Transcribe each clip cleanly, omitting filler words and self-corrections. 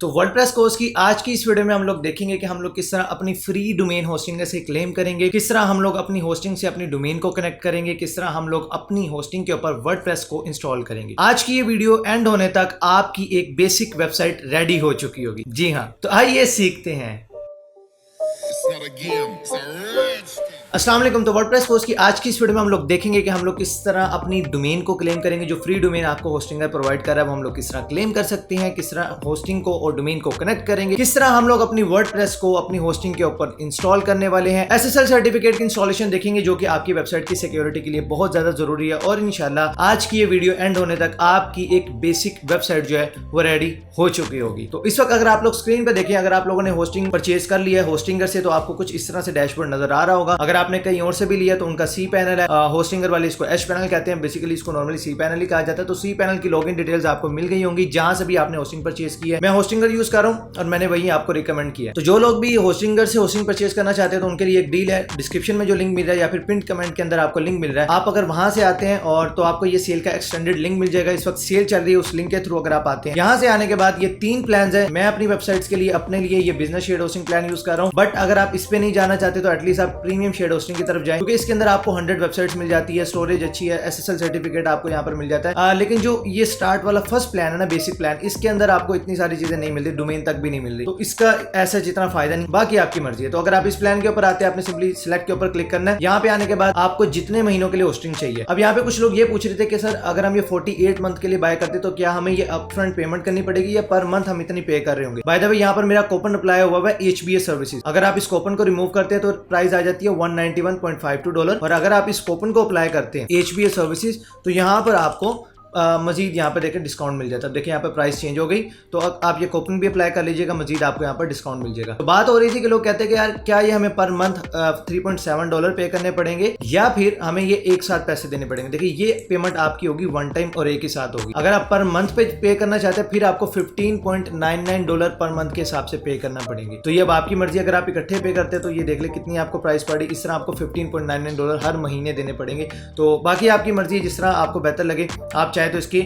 तो WordPress course की आज की इस वीडियो में हम लोग देखेंगे कि हम लोग किस तरह अपनी फ्री डोमेन होस्टिंग से क्लेम करेंगे, किस तरह हम लोग अपनी होस्टिंग से अपनी डोमेन को कनेक्ट करेंगे, किस तरह हम लोग अपनी होस्टिंग के ऊपर वर्डप्रेस को इंस्टॉल करेंगे। आज की ये वीडियो एंड होने तक आपकी एक बेसिक वेबसाइट रेडी हो चुकी होगी। जी हाँ, तो आइए सीखते हैं। अस्सलाम वालेकुम। तो वर्डप्रेस कोर्स की आज की इस वीडियो में हम लोग देखेंगे कि हम लोग किस तरह अपनी डोमेन को क्लेम करेंगे। जो फ्री डोमेन आपको होस्टिंगर प्रोवाइड कर रहा है वो हम लोग किस तरह क्लेम कर सकते हैं, किस तरह होस्टिंग को और डोमेन को कनेक्ट करेंगे, किस तरह हम लोग अपनी वर्डप्रेस को अपनी होस्टिंग के ऊपर इंस्टॉल करने वाले हैं। SSL सर्टिफिकेट की इंस्टॉलेशन देखेंगे जो कि आपकी वेबसाइट की सिक्योरिटी के लिए बहुत ज्यादा जरूरी है। और इंशाल्लाह आज की ये वीडियो एंड होने तक आपकी एक बेसिक वेबसाइट जो है वो रेडी हो चुकी होगी। तो इस वक्त अगर आप लोग स्क्रीन पर देखें, अगर आप लोगों ने होस्टिंग परचेज कर लिया है होस्टिंगर से, तो आपको कुछ इस तरह से डैशबोर्ड नजर आ रहा होगा। अगर आपने कहीं और से भी लिया तो उनका सी पैनल है, होस्टिंगर वाले इसको एच पैनल कहते हैं, बेसिकली इसको नॉर्मली सी पैनल ही कहा जाता है। तो सी पैनल की लॉगिन डिटेल्स आपको मिल गई होंगी जहां से भी आपने होस्टिंग परचेज की है। मैं होस्टिंगर यूज कर रहा हूं और मैंने वही आपको रिकमेंड किया है। तो जो लोग भी होस्टिंगर से होस्टिंग परचेज करना चाहते हैं तो उनके लिए एक डील है। डिस्क्रिप्शन में जो लिंक मिल रहा है या फिर पिन कमेंट के अंदर आपको लिंक मिल रहा है, आप अगर वहां से आते हैं और तो आपको ये सेल का एक्सटेंडेड लिंक मिल जाएगा। इस वक्त सेल चल रही है, उस लिंक के थ्रू अगर आप आते हैं, यहाँ से आने के बाद ये 3 प्लान है। मैं अपनी वेबसाइट्स के लिए अपने लिए ये business shared hosting plan use कर रहा हूँ, बट अगर आप इस पे नहीं जाना चाहते तो एटलीस्ट आप प्रीमियम शेड होस्टिंग की तरफ जाएं, क्योंकि इसके अंदर आपको 100 वेबसाइट्स मिल जाती है, स्टोरेज अच्छी है, SSL सर्टिफिकेट आपको यहाँ पर मिल जाता है। लेकिन जो ये स्टार्ट वाला फर्स्ट प्लान है ना, बेसिक प्लान, इसके अंदर आपको इतनी सारी चीजें नहीं मिलती, डोमेन तक भी नहीं मिल रही, तो इसका ऐसा जितना फायदा नहीं। बाकी आपकी मर्जी है। तो अगर आप इस प्लान के ऊपर आते हैं, आपने सिंपली सिलेक्ट के ऊपर क्लिक करना है। यहाँ पे आने के बाद आपको जितने महीनों के लिए होस्टिंग चाहिए। अब यहाँ पे कुछ लोग ये पूछ रहे थे कि सर अगर हम ये 48 मंथ के लिए बाय करते तो क्या हमें ये अपफ्रंट पेमेंट करनी पड़ेगी या पर मंथ हम इतनी पे कर रहे होंगे। बाय द वे यहाँ पर मेरा कूपन अप्लाई हुआ है HBA सर्विसेज। अगर आप इस कूपन को रिमूव करते हैं तो प्राइस आ जाती है $191.52। और अगर आप इस कूपन को अप्लाई करते हैं HBA सर्विसेज तो यहाँ पर आपको मजीद यहाँ पर देखिए डिस्काउंट मिल जाता है। देखिए यहाँ पे प्राइस चेंज हो गई, तो आप ये कूपन भी अप्लाई कर लीजिएगा, मजीद आपको यहाँ पर डिस्काउंट मिल जाएगा। तो बात हो रही थी कि लोग कहते हैं कि यार क्या ये हमें पर मंथ $3.7 पे करने पड़ेंगे या फिर हमें ये एक साथ पैसे देने पड़ेंगे। देखिए ये पेमेंट आपकी होगी वन टाइम और एक ही साथ होगी। अगर आप पर मंथ पे करना चाहते हैं फिर आपको $15.99 पर मंथ के हिसाब से पे करना पड़ेंगे। तो ये अब आपकी मर्जी। अगर आप इकट्ठे पे करते हैं तो ये देख ले कितनी आपको प्राइस पड़ी। इस तरह आपको $15.99 हर महीने देने पड़ेंगे। तो बाकी आपकी मर्जी, जिस तरह आपको बेहतर लगे। आप चाहे तो इसकी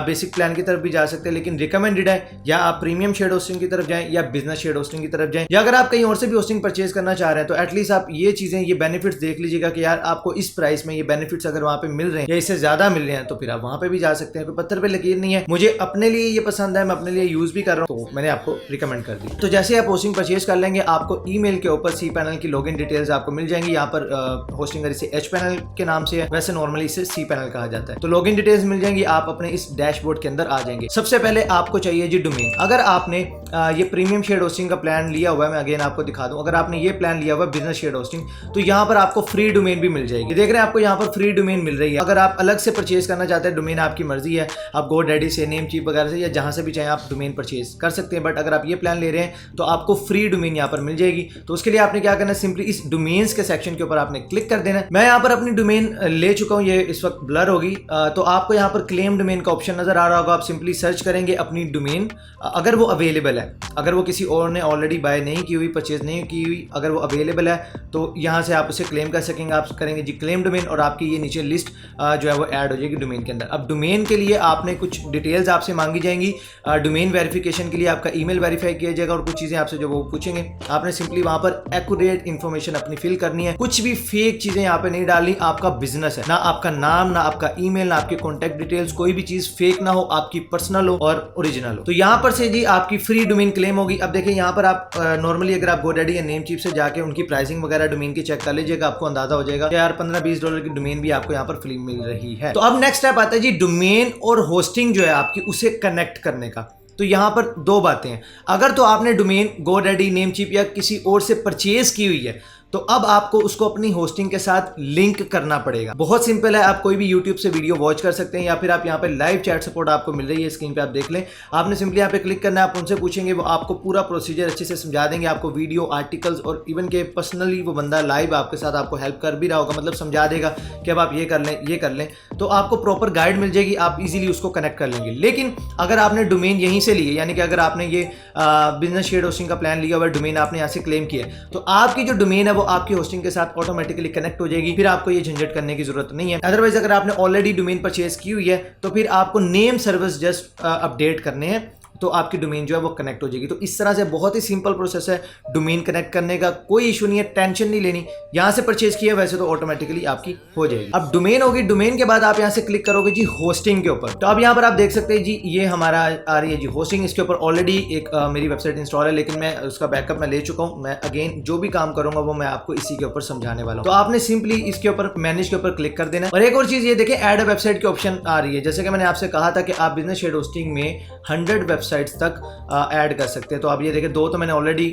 बेसिक प्लान की तरफ भी जा सकते हैं, लेकिन रिकमेंडेड है या आप प्रीमियम शेड होस्टिंग की तरफ जाएं या बिजनेस शेड होस्टिंग की तरफ जाएं, या अगर आप कहीं और से भी होस्टिंग परचेज करना चाह रहे हैं तो एटलीस्ट आप ये चीजें, ये बेनिफिट्स देख लीजिएगा कि यार आपको इस प्राइस में ये बेनिफिट्स अगर वहां पे मिल रहे हैं या इससे ज्यादा मिल रहे हैं तो फिर आप वहां पे भी जा सकते हैं। पत्थर पे लकीर नहीं है। मुझे अपने लिए ये पसंद है, मैं अपने लिए यूज भी कर रहा हूँ, तो मैंने आपको रिकमेंड कर दी। तो जैसे आप होस्टिंग परचेज कर लेंगे आपको ईमेल के ऊपर सी पैनल की लॉगिन डिटेल्स आपको मिल जाएंगी। यहाँ पर होस्टिंगर इसे एच पैनल के नाम से है, वैसे नॉर्मली इसे सी पैनल कहा जाता है। तो लॉगिन डिटेल्स मिल जाएंगी, आप अपने इस डैशबोर्ड के अंदर आ जाएंगे। सबसे पहले आपको चाहिए जी डोमेन। अगर आपने ये प्रीमियम शेड होस्टिंग का प्लान लिया हुआ है, मैं अगेन आपको दिखा दूं, अगर आपने ये प्लान लिया हुआ है बिजनेस शेड होस्टिंग, तो यहाँ पर आपको फ्री डोमेन भी मिल जाएगी। देख रहे हैं आपको यहाँ पर फ्री डोमेन मिल रही है। अगर आप अलग से परचेज करना चाहते हैं डोमेन, आपकी मर्जी है, आप GoDaddy से, नेमचीप वगैरह से या जहां से भी चाहे आप डोमेन परचेज कर सकते हैं। बट अगर आप ये प्लान ले रहे हैं तो आपको फ्री डोमेन यहाँ पर मिल जाएगी। तो उसके लिए आपने क्या करना है, सिंपली इस डोमेन्स के सेक्शन के ऊपर आपने क्लिक कर देना है। मैं यहाँ पर अपनी डोमेन ले चुका हूँ, ये इस वक्त ब्लर होगी। तो आपको यहाँ पर क्लेम डोमेन का ऑप्शन नजर आ रहा होगा। आप सिंपली सर्च करेंगे अपनी डोमेन, अगर वो अवेलेबल है, अगर वो किसी और ने ऑलरेडी बाय नहीं की हुई, परचेज नहीं की हुई, अगर वो अवेलेबल है तो यहाँ से आप उसे क्लेम कर सकेंगे। आप करेंगे जी क्लेम डोमेन और आपकी ये नीचे लिस्ट जो है वो ऐड हो जाएगी डोमेन के अंदर। अब डोमेन के लिए आपने कुछ डिटेल्स आपसे मांगी जाएंगी। डोमेन वेरिफिकेशन के लिए आपका ईमेल वेरीफाई किया जाएगा और कुछ चीजें आपसे जो वो पूछेंगे। आपने सिंपली वहां पर एक्यूरेट इन्फॉर्मेशन अपनी फिल करनी है, कुछ भी फेक चीजें यहाँ पे नहीं डालनी। आपका बिजनेस है, ना आपका नाम, ना आपका ईमेल, ना आपके कॉन्टेक्ट डिटेल्स, कोई भी चीज फेक ना हो, आपकी पर्सनल हो और ओरिजिनल हो। तो यहाँ पर से जी आपकी फ्री डोमेन क्लेम होगी। अब देखिए यहाँ पर आप नॉर्मली अगर आप GoDaddy या नेमचीप से जाके उनकी प्राइसिंग वगैरह डोमेन की चेक कर लीजिएगा, आपको अंदाजा हो जाएगा कि यार $15-20 की डोमेन भी आपको यहाँ पर फ्री मिल रही है। तो अब नेक्स्ट स्टेप आता है जी डोमेन और होस्टिंग जो है आपकी उसे कनेक्ट करने का। तो यहाँ पर 2 बातें हैं। अगर तो आपने डोमेन GoDaddy, नेमचीप या किसी और से परचेज की हुई है तो अब आपको उसको अपनी होस्टिंग के साथ लिंक करना पड़ेगा। बहुत सिंपल है, आप कोई भी YouTube से वीडियो वॉच कर सकते हैं या फिर आप यहाँ पे लाइव चैट सपोर्ट आपको मिल रही है, स्क्रीन पे आप देख लें। आपने सिंपली यहाँ पे क्लिक करना है, आप उनसे पूछेंगे, वो आपको पूरा प्रोसीजर अच्छे से समझा देंगे, आपको वीडियो, आर्टिकल्स और इवन के पर्सनली वो बंदा लाइव आपके साथ आपको हेल्प कर भी रहा होगा, मतलब समझा देगा कि अब आप ये कर लें, ये कर लें। तो आपको प्रॉपर गाइड मिल जाएगी, आप इजीली उसको कनेक्ट कर लेंगे। लेकिन अगर आपने डोमेन यहीं से लिए, यानी कि अगर आपने ये बिजनेस शेड होस्टिंग का प्लान लिया हुआ, डोमेन आपने यहाँ से क्लेम किया, तो आपकी जो डोमेन है वो आपकी होस्टिंग के साथ ऑटोमेटिकली कनेक्ट हो जाएगी। फिर आपको ये झंझट करने की जरूरत नहीं है। अदरवाइज अगर आपने ऑलरेडी डोमेन परचेज की हुई है तो फिर आपको नेम सर्विस जस्ट अपडेट करने हैं। तो आपकी डोमेन जो है वो कनेक्ट हो जाएगी। तो इस तरह से बहुत ही सिंपल प्रोसेस है डोमेन कनेक्ट करने का, कोई इशू नहीं है, टेंशन नहीं लेनी। यहाँ से परचेज किया वैसे तो ऑटोमेटिकली आपकी हो जाएगी। अब डोमेन होगी, डोमेन के बाद आप यहाँ से क्लिक करोगे जी होस्टिंग के ऊपर। तो अब यहाँ पर आप देख सकते हैं जी ये हमारा आ रही है जी होस्टिंग। इसके ऊपर ऑलरेडी एक मेरी वेबसाइट इंस्टॉल है, लेकिन मैं उसका बैकअप मैं ले चुका हूँ। मैं अगेन जो भी काम करूंगा वो मैं आपको इसी के ऊपर समझाने वाला हूँ। तो आपने सिंपली इसके ऊपर मैनेज के ऊपर क्लिक कर देना। और एक और चीज ये देखिए ऐड अ वेबसाइट की ऑप्शन आ रही है। जैसे कि मैंने आपसे कहा था कि आप बिजनेस शेड होस्टिंग में 100 वेबसाइट्स तक ऐड कर सकते हैं। तो आप ये देखिए 2 तो मैंने ऑलरेडी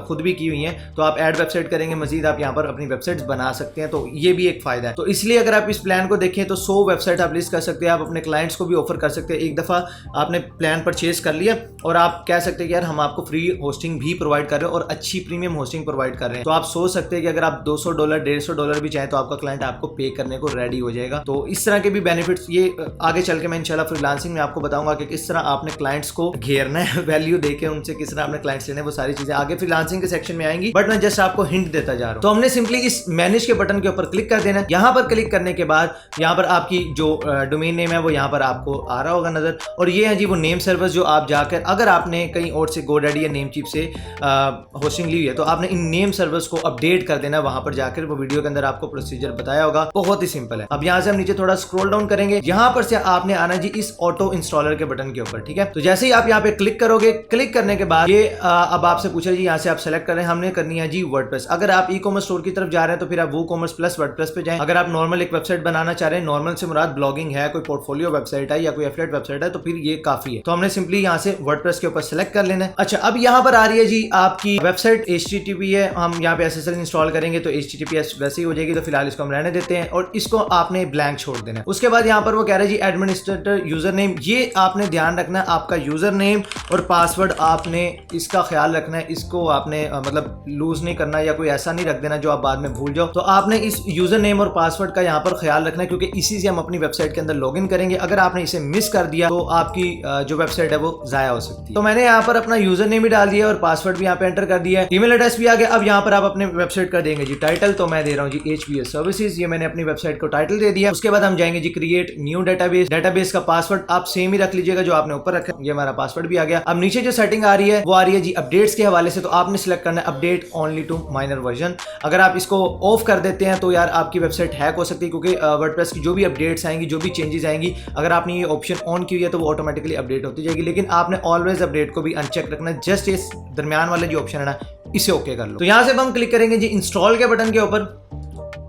खुद भी की हुई हैं। तो आप ऐड वेबसाइट करेंगे, मजीद आप यहाँ पर अपनी वेबसाइट्स बना सकते हैं। तो ये भी एक फायदा है। तो इसलिए अगर आप इस प्लान को देखें तो 100 वेबसाइट आप लिस्ट कर सकते हैं। आप अपने क्लाइंट्स को भी ऑफर कर सकते हैं। एक दफा आपने प्लान परचेज कर लिया और आप कह सकते हैं कि यार हम आपको फ्री होस्टिंग भी प्रोवाइड कर रहे हैं और अच्छी प्रीमियम होस्टिंग प्रोवाइड कर रहे हैं। तो आप सोच सकते हैं कि अगर आप $200 $150 भी चाहें तो आपका क्लाइंट आपको पे करने को रेडी हो जाएगा। तो इस तरह के भी बेनिफिट्स ये आगे चल के मैं इंशाल्लाह फ्रीलांसिंग में आपको बताऊंगा कि किस तरह आपने क्लाइंट्स को घेरना है, वैल्यू देके उनसे किस तरह आपने क्लाइंट्स लेने, वो सारी चीजें आगे फ्रीलांसिंग के सेक्शन में आएंगी। बट मैं जस्ट आपको हिंट देता जा रहा हूं। तो हमने सिंपली इस मैनेज के बटन के ऊपर क्लिक कर देना। यहाँ पर क्लिक करने के बाद यहाँ पर आपकी जो डोमेन नेम है वो यहाँ पर आपको आ रहा होगा नजर। और ये है जी वो नेम सर्विस जो आप जाकर अगर आपने कहीं और से गोडैडी या नेमचीप से होस्टिंग ली हुई है तो आपने इन नेम सर्विस को अपडेट कर देना वहां पर जाकर। वो वीडियो के अंदर आपको प्रोसीजर बताया होगा, बहुत ही सिंपल है। अब यहाँ से हम नीचे थोड़ा स्क्रॉल डाउन करेंगे। यहाँ पर से आपने आना जी इस ऑटो इंस्टॉलर के बटन के ऊपर, ठीक है। तो जैसे ही आप यहाँ पे क्लिक करोगे, क्लिक करने के बाद ये अब आपसे पूछा जी यहाँ से आप सेलेक्ट करें, हमने करनी है जी वर्डप्रेस। अगर आप ई कॉमर्स स्टोर की तरफ जा रहे हैं तो फिर आप वूकॉमर्स प्लस वर्डप्रेस पे जाएं। अगर आप नॉर्मल एक वेबसाइट बनाना चाह रहे हैं, नॉर्मल से मुराद ब्लॉगिंग है, कोई पोर्टफोलियो वेबसाइट है या कोई एफिलिएट वेबसाइट है, तो फिर ये काफी है। तो हमने सिंपली यहाँ से वर्डप्रेस के ऊपर सेलेक्ट कर लेना है। अच्छा, अब यहाँ पर आ रही है जी आपकी वेबसाइट HTTP है। हम यहाँ पे SSL इंस्टॉल करेंगे तो HTTPS वैसे ही हो जाएगी। तो फिलहाल इसको हम रहने देते हैं और इसको आपने ब्लैंक छोड़ देना है। उसके बाद यहाँ पर वो कह रहा है जी एडमिनिस्ट्रेटर यूजर नेम, ये आपने ध्यान रखना है। आपका यूजर नेम और पासवर्ड आपने इसका ख्याल रखना है। इसको आपने मतलब लूज नहीं करना या कोई ऐसा नहीं रख देना जो आप बाद में भूल जाओ। तो आपने इस यूजर नेम और पासवर्ड का यहाँ पर ख्याल रखना है क्योंकि इसी से हम अपनी वेबसाइट के अंदर लॉगिन करेंगे। अगर आपने इसे मिस कर दिया तो आपकी जो वेबसाइट है वो जाया हो सकती है। तो मैंने यहाँ पर अपना यूजर नेम भी डाल दिया और पासवर्ड भी यहाँ पे एंटर कर दिया है। ईमेल एड्रेस भी आ गया। अब यहाँ पर आप अपने वेबसाइट का देंगे जी टाइटल। तो मैं दे रहा हूँ जी HBS सर्विसेज, ये मैंने अपनी वेबसाइट को टाइटल दे दिया। उसके बाद हम जाएंगे जी क्रिएट न्यू डेटाबेस। डेटाबेस का पासवर्ड आप सेम ही रख लीजिएगा जो आपने ऊपर रखा। ये हमारा पासवर्ड भी आ गया। अब नीचे जो सेटिंग आ रही है वो आ रही है जी अपडेट्स के हवाले से। तो आपने सिलेक्ट करना है update only to minor version. अगर आप इसको ऑफ कर देते हैं तो यार आपकी वेबसाइट हैक हो सकती है क्योंकि वर्डप्रेस की जो भी अपडेट्स आएंगी, जो भी चेंजेस आएंगी, अगर आपने ये ऑप्शन ऑन की हुई है तो वो ऑटोमेटिकली अपडेट होती जाएगी। लेकिन आपने ऑलवेज अपडेट को भी अनचेक रखना है। जस्ट इस दरमियान वाले जो ऑप्शन है ना इसे ओके कर लो। तो यहाँ से हम क्लिक करेंगे जी इंस्टॉल के बटन के ऊपर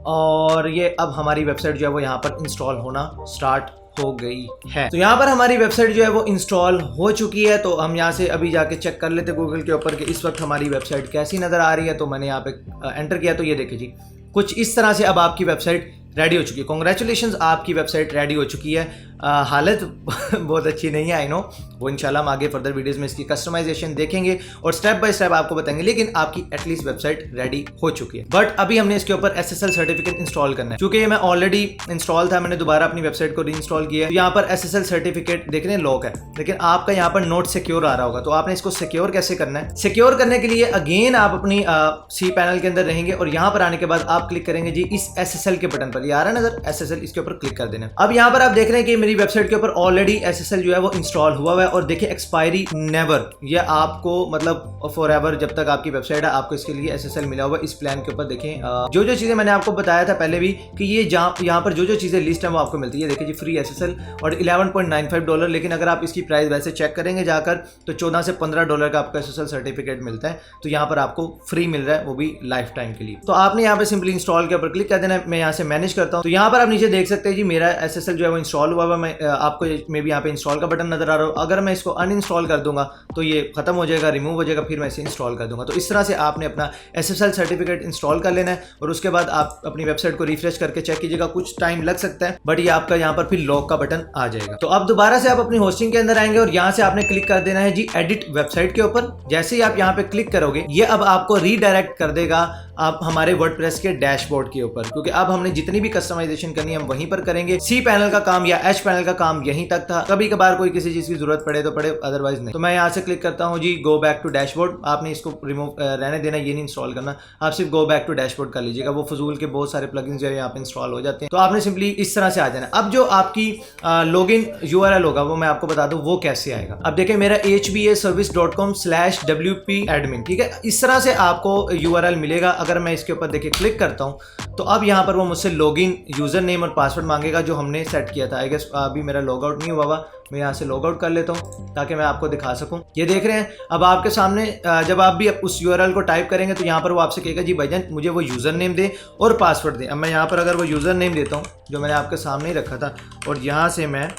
और ये अब हमारी वेबसाइट जो है वो यहाँ पर इंस्टॉल होना स्टार्ट हो गई है। तो यहाँ पर हमारी वेबसाइट जो है वो इंस्टॉल हो चुकी है। तो हम यहाँ से अभी जाके चेक कर लेते गूगल के ऊपर कि इस वक्त हमारी वेबसाइट कैसी नजर आ रही है। तो मैंने यहाँ पे एंटर किया तो ये देखिए जी कुछ इस तरह से अब आपकी वेबसाइट रेडी हो चुकी है। कॉन्ग्रेचुलेशंस, आपकी वेबसाइट रेडी हो चुकी है। हालत बहुत अच्छी नहीं है, आई नो। वो इंशाल्लाह हम आगे फर्दर वीडियोस में इसकी कस्टमाइजेशन देखेंगे और स्टेप बाय स्टेप आपको बताएंगे। लेकिन आपकी एटलीस्ट वेबसाइट रेडी हो चुकी है। बट अभी हमने इसके ऊपर SSL सर्टिफिकेट इंस्टॉल करना है। क्योंकि ये मैं ऑलरेडी इंस्टॉल था, मैंने दोबारा अपनी वेबसाइट को री इंस्टॉल किया है। यहाँ पर SSL सर्टिफिकेट देख रहे हैं लॉक है, लेकिन आपका यहाँ पर नोट सिक्योर आ रहा होगा। तो आपने इसको सिक्योर कैसे करना है? सिक्योर करने के लिए अगेन आप अपनी सी पैनल के अंदर रहेंगे और यहाँ पर आने के बाद आप क्लिक करेंगे जी इस SSL के बटन पर। ये आ रहा है नजर SSL, इसके ऊपर क्लिक कर देना। अब यहाँ पर आप देख रहे हैं कि मेरी वेबसाइट के ऊपर ऑलरेडी SSL जो है वो इंस्टॉल हुआ है और देखिए एक्सपायरी नेवर, ये आपको मतलब फॉर एवर जब तक आपकी वेबसाइट है आपको इसके लिए SSL मिला हुआ है। इस प्लान के ऊपर देखें जो जो चीजें मैंने आपको बताया था पहले भी कि ये यहाँ पर जो जो चीजें लिस्ट है वो आपको मिलती है। देखिए जी फ्री SSL और $11.95। लेकिन अगर आप इसकी प्राइस वैसे चेक करेंगे जाकर तो $14 से $15 का आपको SSL सर्टिफिकेट मिलता है। तो यहाँ पर आपको फ्री मिल रहा है, वो भी लाइफ टाइम के लिए। तो आपने यहाँ पे सिंपली इंस्टॉल के ऊपर क्लिक कर देना है। मैं यहाँ से मैनेज करता हूँ। तो यहाँ पर आप नीचे देख सकते हैं जी मेरा SSL जो है वो इंस्टॉल हुआ है। मैं आपको मे भी यहाँ पे इंस्टॉल का बटन नजर आ रहा हो। अगर मैं इसको अनइंस्टॉल कर दूंगा तो ये खत्म हो जाएगा, रिमूव हो जाएगा, फिर मैं इसे इंस्टॉल कर दूंगा। तो इस तरह से आपने अपना SSL सर्टिफिकेट इंस्टॉल कर लेना है और उसके बाद आप अपनी वेबसाइट को रिफ्रेश करके चेक कीजिएगा। कुछ टाइम लग सकता है बट ये आपका यहाँ पर फिर लॉक का बटन आ जाएगा। तो अब दोबारा से आप अपनी होस्टिंग के अंदर आएंगे और यहाँ से आपने क्लिक कर देना है जी एडिट वेबसाइट के ऊपर। जैसे ही आप यहाँ पे क्लिक करोगे ये अब आपको रीडायरेक्ट कर देगा आप हमारे वर्डप्रेस के डैशबोर्ड के ऊपर, क्योंकि अब हमने जितनी भी कस्टमाइजेशन करनी है हम वहीं पर करेंगे। सी पैनल का काम या H पैनल का काम यहीं तक था। कभी कभार कोई किसी चीज की जरूरत पड़े तो पड़े, अदरवाइज नहीं। तो मैं यहाँ से क्लिक करता हूँ जी गो बैक टू डैशबोर्ड। आपने इसको रिमूव रहने देना, ये नहीं इंस्टॉल करना, आप सिर्फ गो बैक टू डैशबोर्ड कर लीजिएगा। वो फजूल के बहुत सारे प्लगइन्स जो है यहाँ पे इंस्टॉल हो जाते हैं। तो आपने सिंपली इस तरह से आ जाना। अब जो आपकी लॉगिन URL होगा वो मैं आपको बता दूं वो कैसे आएगा। अब देखें मेरा hbaservice.com/wp-admin, ठीक है। इस तरह से आपको URL मिलेगा। अगर मैं इसके ऊपर देखिए क्लिक करता हूं तो अब यहाँ पर वो मुझसे लॉगिन यूजर नेम और पासवर्ड मांगेगा जो हमने सेट किया था। आई गेस अभी मेरा लॉग आउट नहीं हुआ हुआ, मैं यहाँ से लॉग आउट कर लेता हूँ ताकि मैं आपको दिखा सकूँ। ये देख रहे हैं अब आपके सामने, जब आप भी उस URL को टाइप करेंगे तो यहाँ पर वो आपसे कहेगा जी भाईजान मुझे वो यूज़र नेम दे और पासवर्ड दे। अब मैं यहाँ पर अगर वो यूज़र नेम देता हूँ जो मैंने आपके सामने ही रखा था और यहाँ से मैं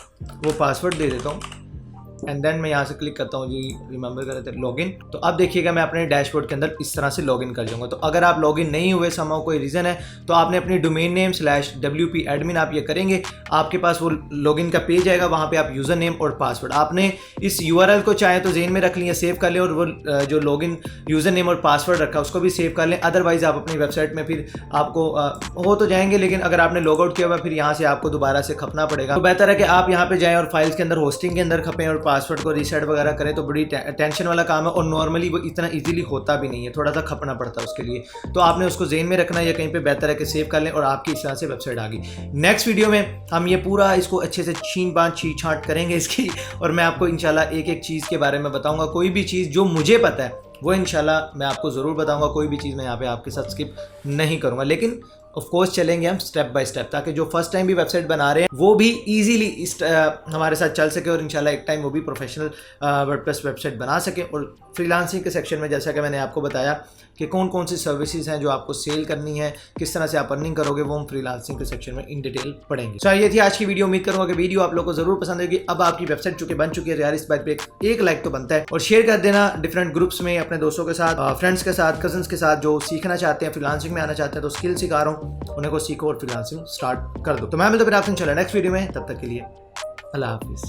वो पासवर्ड दे देता हूँ एंड देन मैं यहाँ से क्लिक करता हूँ जी रिमेंबर कर रहे थे लॉगिन। तो अब देखिएगा मैं अपने डैशबोर्ड के अंदर इस तरह से लॉगिन कर जाऊँगा। तो अगर आप लॉगिन नहीं हुए, समहाउ कोई रीज़न है, तो आपने अपनी डोमेन नेम /wp-admin आप ये करेंगे, आपके पास वो लॉगिन का पेज आएगा, वहाँ पे आप यूज़र नेम और पासवर्ड आपने इस URL को चाहे तो जेन में रख लें, सेव कर लें और वो जो लॉगिन यूज़र नेम और पासवर्ड रखा उसको भी सेव कर लें। अदरवाइज़ आप अपनी वेबसाइट में फिर आपको हो तो जाएंगे, लेकिन अगर आपने लॉग आउट किया हुआ फिर यहाँ से आपको दोबारा से खपना पड़ेगा। तो बेहतर है कि आप यहाँ पे जाएँ और फाइल्स के अंदर होस्टिंग के अंदर खपें और पासवर्ड को रीसेट वगैरह करें। तो बड़ी टेंशन वाला काम है और नॉर्मली वो इतना इजीली होता भी नहीं है, थोड़ा सा खपना पड़ता है उसके लिए। तो आपने उसको जेन में रखना है या कहीं पे, बेहतर है कि सेव कर लें और आपकी इस तरह से वेबसाइट आ गई। नेक्स्ट वीडियो में हम ये पूरा इसको अच्छे से छी छांट करेंगे इसकी, और मैं आपको इंशाल्लाह एक एक चीज़ के बारे में बताऊंगा। कोई भी चीज़ जो मुझे पता है वो इंशाल्लाह मैं आपको ज़रूर बताऊंगा। कोई भी चीज़ मैं यहाँ पे आपके साथ स्किप नहीं करूँगा, लेकिन ऑफ कोर्स चलेंगे हम स्टेप बाय स्टेप, ताकि जो फर्स्ट टाइम भी वेबसाइट बना रहे हैं वो भी इजीली हमारे साथ चल सके और इंशाल्लाह एक टाइम वो भी प्रोफेशनल वर्डप्रेस वेबसाइट बना सके। और फ्रीलांसिंग के सेक्शन में जैसा कि मैंने आपको बताया कि कौन कौन सी सर्विसेज हैं जो आपको सेल करनी है, किस तरह से आप अर्निंग करोगे, वो हम फ्रीलांसिंग के सेक्शन में इन डिटेल पढ़ेंगे। तो ये थी आज की वीडियो। उम्मीद करूँगा कि वीडियो आप लोगों को जरूर पसंद होगी। अब आपकी वेबसाइट चूंकि बन चुकी है यार, इस बात पे एक लाइक तो बनता है और शेयर कर देना डिफरेंट ग्रुप्स में अपने दोस्तों के साथ, फ्रेंड्स के साथ, कजन्स के साथ जो सीखना चाहते हैं, फ्रीलांसिंग में आना चाहते हैं, तो स्किल सिखा रहा हूँ, उन्हें को सीखो और फ्रीलांसिंग स्टार्ट कर दो। तो मैं मिलता हूं फिर आपसे इंशाल्लाह नेक्स्ट वीडियो में। तब तक के लिए अल्लाह हाफिज़।